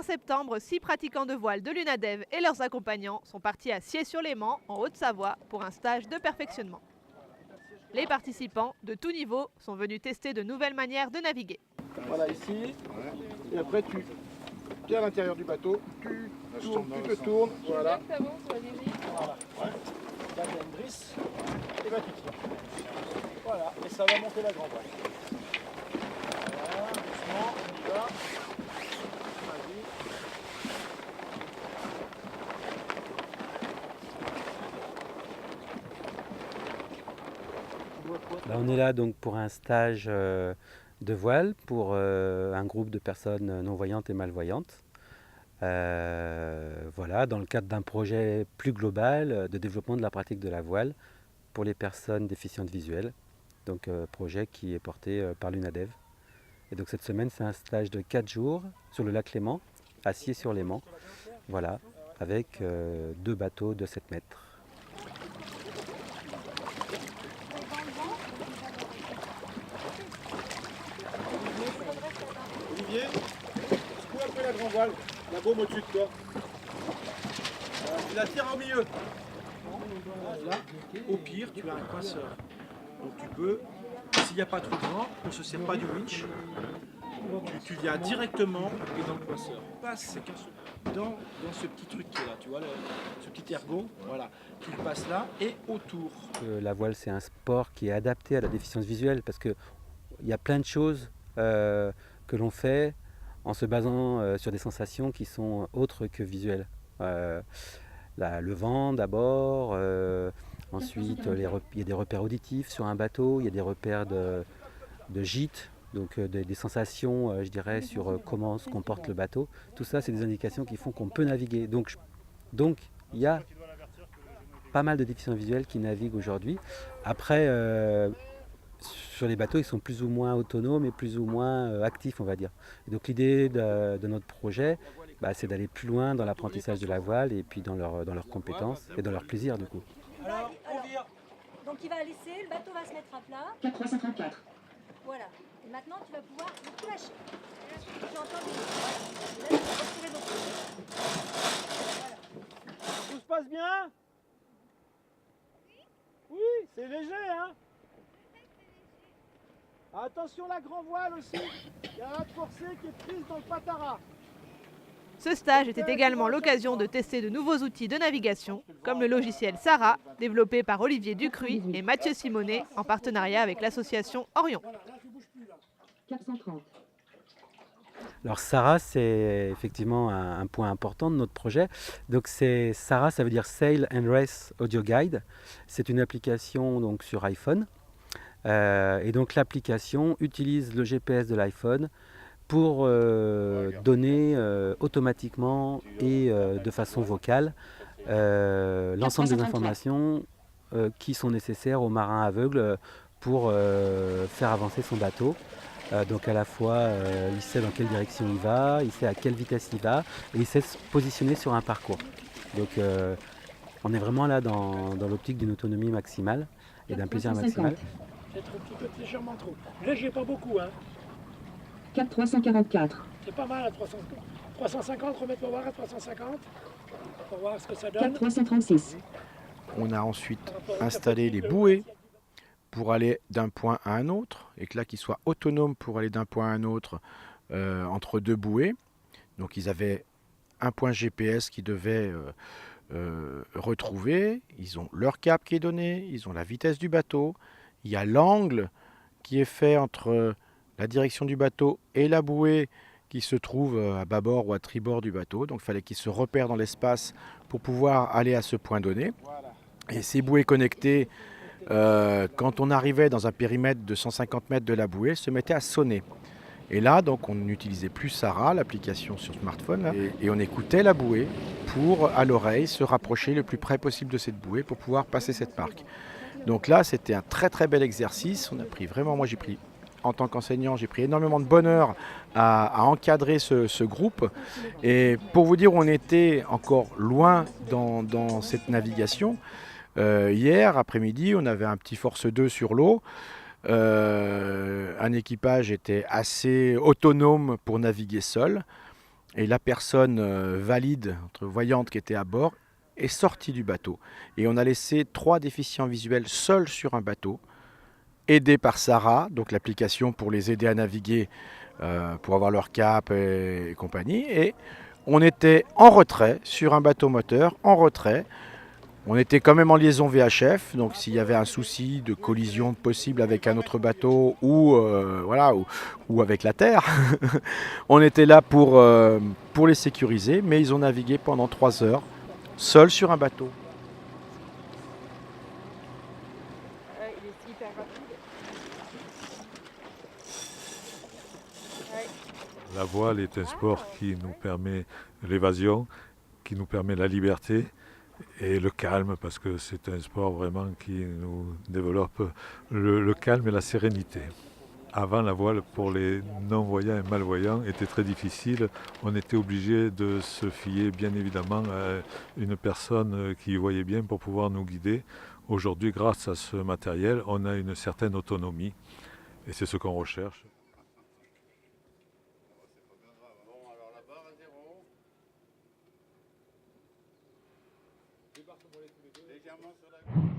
fin septembre, 6 pratiquants de voile de l'UNADEV et leurs accompagnants sont partis à Siey-sur-Léman, en Haute-Savoie, pour un stage de perfectionnement. Les participants, de tout niveau, sont venus tester de nouvelles manières de naviguer. Voilà, ici, et après tu es à l'intérieur du bateau, tu te tournes, voilà. Voilà, ouais. Là, il y a une drisse, et là tu tires. Voilà, et ça va monter la grande voile. Voilà, doucement, on y va. Vas-y. On est là donc pour un stage de voile pour un groupe de personnes non-voyantes et malvoyantes. Voilà, dans le cadre d'un projet plus global de développement de la pratique de la voile pour les personnes déficientes visuelles. Donc projet qui est porté par l'UNADEV. Et donc cette semaine, c'est un stage de 4 jours sur le lac Léman, à Siey-sur-Léman. Voilà, avec 2 bateaux de 7 mètres. Olivier, secoue après la grande voile, la baume au-dessus de toi. Tu la tires au milieu. Là, au pire, tu as un coinceur. Donc tu peux, s'il n'y a pas trop de vent, on ne se sert pas du winch. Tu viens directement et dans le coinceur. Passe dans ce petit truc qui est là, tu vois, ce petit ergot, voilà. Tu le passes là et autour. La voile, c'est un sport qui est adapté à la déficience visuelle parce qu'il y a plein de choses que l'on fait en se basant sur des sensations qui sont autres que visuelles. Le vent d'abord, ensuite il y a des repères auditifs sur un bateau, il y a des repères de gîte, donc des sensations je dirais sur comment se comporte le bateau. Tout ça c'est des indications qui font qu'on peut naviguer. Donc il y a pas mal de déficients visuels qui naviguent aujourd'hui. Après sur les bateaux, ils sont plus ou moins autonomes et plus ou moins actifs, on va dire. Et donc l'idée de notre projet, c'est d'aller plus loin dans l'apprentissage de la voile et puis dans leurs compétences et dans leur plaisir du coup. Alors, donc il va laisser, le bateau va se mettre à plat. 4354. Voilà. Et maintenant tu vas pouvoir tout lâcher. Tu entends des bruits. Là, tu vas retirer beaucoup. Voilà. Tout se passe bien? Oui, c'est léger, hein? Attention la grand voile aussi, il y a un forcé qui est prise dans le patara. Ce stage était également l'occasion de tester de nouveaux outils de navigation, comme le logiciel Sarah, développé par Olivier Ducruy et Mathieu Simonet, en partenariat avec l'association Orion. 430. Alors Sarah, c'est effectivement un point important de notre projet. Donc Sarah, ça veut dire Sail and Race Audio Guide. C'est une application donc sur iPhone. Et donc l'application utilise le GPS de l'iPhone pour donner automatiquement et de façon vocale l'ensemble des informations qui sont nécessaires aux marins aveugles pour faire avancer son bateau. Donc à la fois il sait dans quelle direction il va, il sait à quelle vitesse il va et il sait se positionner sur un parcours. Donc on est vraiment là dans l'optique d'une autonomie maximale et d'un plaisir maximal. C'est légèrement trop. Léger, pas beaucoup, hein. 4344. C'est pas mal à 350, remettre pour voir à 350. Pour voir ce que ça donne. 4336. On a ensuite installé les bouées pour aller d'un point à un autre, et que là qu'ils soient autonomes pour aller d'un point à un autre entre 2 bouées. Donc ils avaient un point GPS qu'ils devaient retrouver, ils ont leur cap qui est donné, ils ont la vitesse du bateau, il y a l'angle qui est fait entre la direction du bateau et la bouée qui se trouve à bâbord ou à tribord du bateau. Donc il fallait qu'ils se repèrent dans l'espace pour pouvoir aller à ce point donné. Et ces bouées connectées, quand on arrivait dans un périmètre de 150 mètres de la bouée, se mettaient à sonner. Et là, donc, on n'utilisait plus Sarah, l'application sur smartphone, là, et on écoutait la bouée pour, à l'oreille, se rapprocher le plus près possible de cette bouée pour pouvoir passer cette marque. Donc là, c'était un très très bel exercice. On a pris vraiment, moi j'ai pris, en tant qu'enseignant, j'ai pris énormément de bonheur à encadrer ce groupe. Et pour vous dire où on était encore loin dans cette navigation, hier après-midi, on avait un petit Force 2 sur l'eau. Un équipage était assez autonome pour naviguer seul. et la personne valide, voyante qui était à bord, est sortie du bateau. Et on a laissé 3 déficients visuels seuls sur un bateau, aidés par Sarah, donc l'application pour les aider à naviguer, pour avoir leur cap et compagnie. Et on était en retrait, sur un bateau moteur, en retrait. On était quand même en liaison VHF, donc s'il y avait un souci de collision possible avec un autre bateau ou, voilà, ou avec la Terre, on était là pour les sécuriser, mais ils ont navigué pendant 3 heures, seuls sur un bateau. Il est hyper rapide. La voile est un sport qui nous permet l'évasion, qui nous permet la liberté et le calme, parce que c'est un sport vraiment qui nous développe le calme et la sérénité. Avant, la voile pour les non-voyants et malvoyants était très difficile. On était obligé de se fier bien évidemment à une personne qui voyait bien pour pouvoir nous guider. Aujourd'hui, grâce à ce matériel, on a une certaine autonomie et c'est ce qu'on recherche. Légèrement sur la